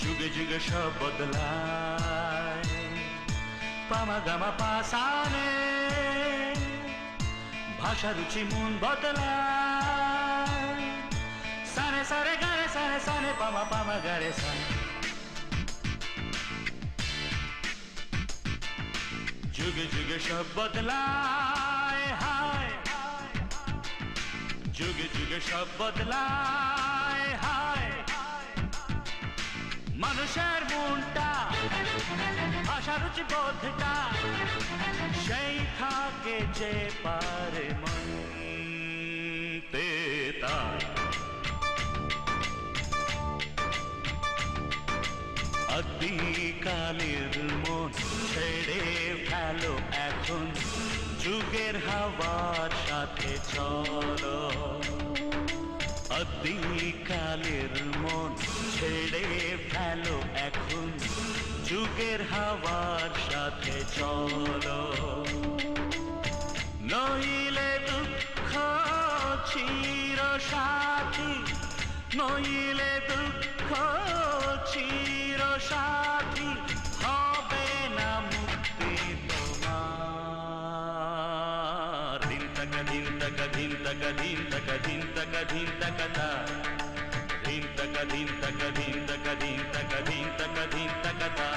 যুগে যুগে সব বদলায়, পামা গামা পাসানে ভাষা রুচি মন বদলায়, সানে সারে গারে সানে সানে পামা পামা গারে সানে। যুগে যুগে সব বদলায়, হায় যুগে যুগে সব বদলায়, হায় মানুষের মনটা ভাষা রুচি বোধটা সেই থাকে যে পারে মানতে তার। আদিকালের মন ছেড়ে ফেলো এখন, যুগের হাওয়ার সাথে চলো। আদিকালের মন ছেড়ে ফেলো এখন, যুগের হাওয়ার সাথে চলো। নইলে দুঃখ চির সাথী, নইলে দুঃখ চির সাথী, হবে না মুক্তি তোমার। দিন তাকা দিন তাকা দিন তাকা দিন তাকা দিন তাকা দিন তাকা তা, দিন তাকা দিন তাকা দিন তাকা দিন তাকা দিন তাকা দিন তাকা তা।